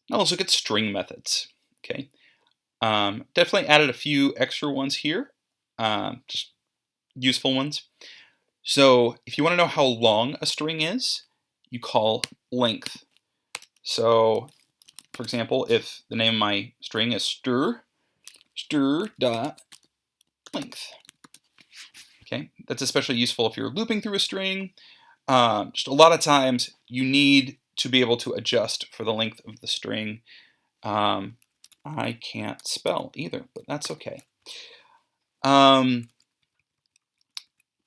Now let's look at string methods. Okay, definitely added a few extra ones here, just useful ones. So if you want to know how long a string is, you call length. So for example, if the name of my string is str dot length. Okay, that's especially useful if you're looping through a string. Just a lot of times you need to be able to adjust for the length of the string. I can't spell either, but that's okay.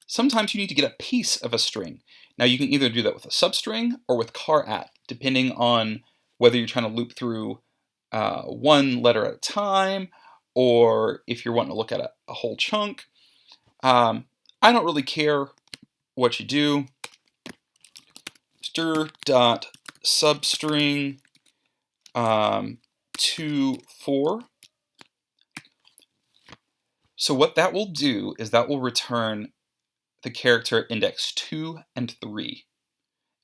Sometimes you need to get a piece of a string. Now you can either do that with a substring or with char at, depending on whether you're trying to loop through one letter at a time, or if you're wanting to look at a whole chunk. I don't really care what you do. Str dot substring to 4. So what that will do is that will return the character index 2 and 3.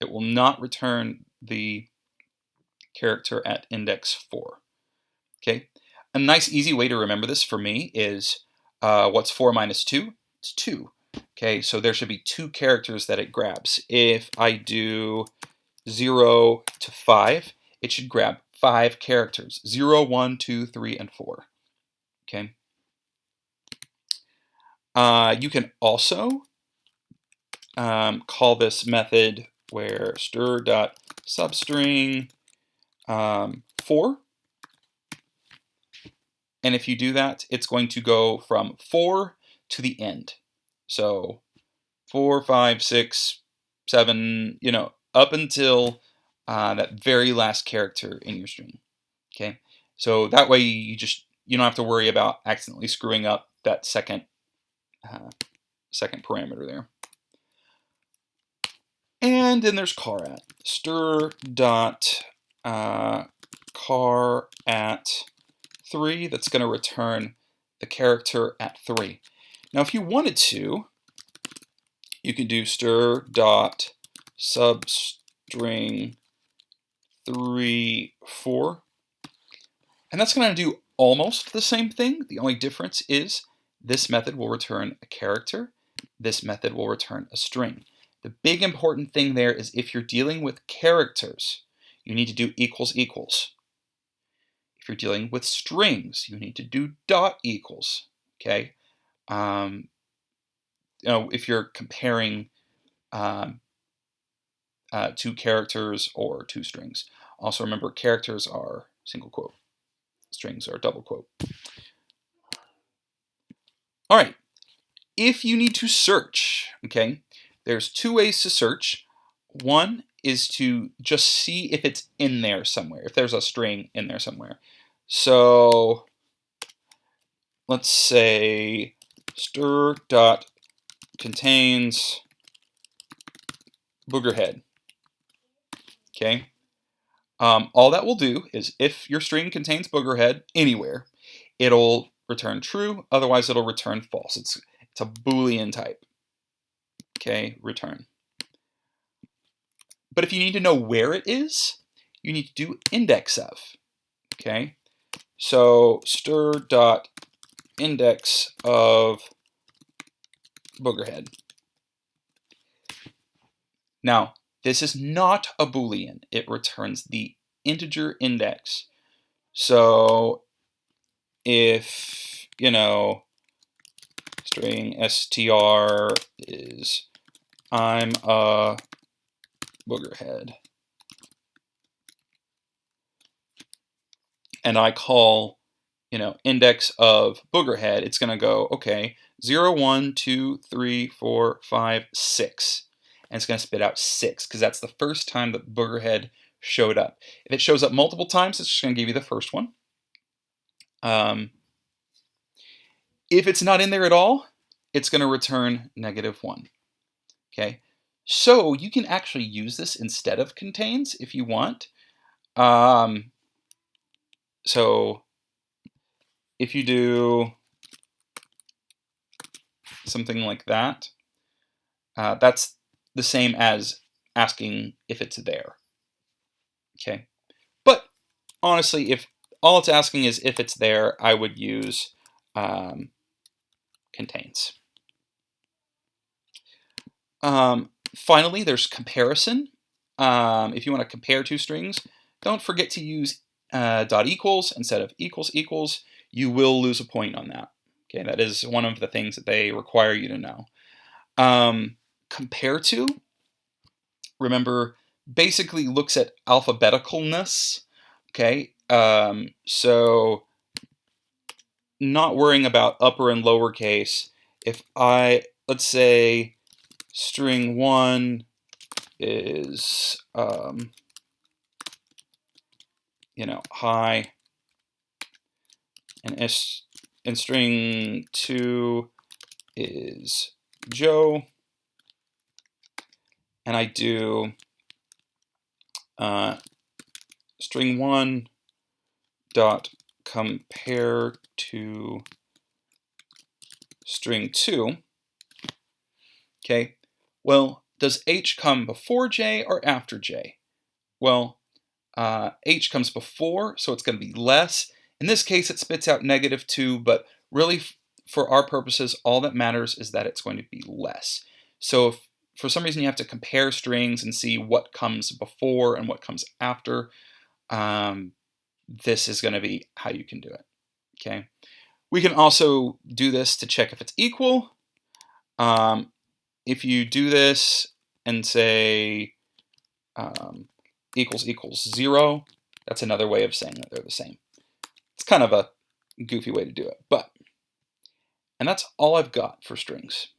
It will not return the character at index 4. Okay, a nice easy way to remember this for me is what's 4 minus 2? It's 2. Okay, so there should be 2 characters that it grabs. If I do 0 to 5, it should grab 5 characters. 0, 1, 2, 3, and 4. Okay. You can also call this method where str.substring 4. And if you do that, it's going to go from 4 to the end. So 4, 5, 6, 7, up until that very last character in your string. Okay, so that way you don't have to worry about accidentally screwing up that second parameter there. And then there's char at. Str dot char at 3. That's going to return the character at 3. Now, if you wanted to, you could do str dot substring 3, 4. And that's going to do almost the same thing. The only difference is this method will return a character. This method will return a string. The big important thing there is if you're dealing with characters, you need to do equals equals. If you're dealing with strings, you need to do dot equals. Okay. If you're comparing two characters or two strings. Also remember, characters are single quote, strings are double quote. All right, if you need to search, okay, there's 2 ways to search. One is to just see if it's in there somewhere, if there's a string in there somewhere. So let's say str dot contains boogerhead. Okay. All that will do is if your string contains boogerhead anywhere, it'll return true. Otherwise, it'll return false. It's a Boolean type. Okay, return. But if you need to know where it is, you need to do index of. Okay, so str dot index of boogerhead. Now, this is not a Boolean. It returns the integer index. So if, string str is I'm a boogerhead, and I call, index of boogerhead, it's going to go, okay, 0, 1, 2, 3, 4, 5, 6. And it's going to spit out 6 because that's the first time that boogerhead showed up. If it shows up multiple times, it's just going to give you the first one. If it's not in there at all, it's going to return -1. Okay, so you can actually use this instead of contains if you want. So if you do something like that, that's the same as asking if it's there. Okay, but honestly, if all it's asking is if it's there, I would use contains. Finally, there's comparison. If you want to compare two strings, don't forget to use dot equals instead of equals equals. You will lose a point on that. Okay, that is one of the things that they require you to know. Compare to, remember, basically looks at alphabeticalness. Okay, so not worrying about upper and lowercase. If let's say string 1 is, hi, and string 2 is Joe, and I do string 1 dot compare to string 2. Okay, well, does H come before J or after J? Well, H comes before, so it's going to be less. In this case, it spits out -2, but really, for our purposes, all that matters is that it's going to be less. So if for some reason you have to compare strings and see what comes before and what comes after, this is going to be how you can do it. Okay. We can also do this to check if it's equal. If you do this and say equals equals 0, that's another way of saying that they're the same. It's kind of a goofy way to do it, and that's all I've got for strings.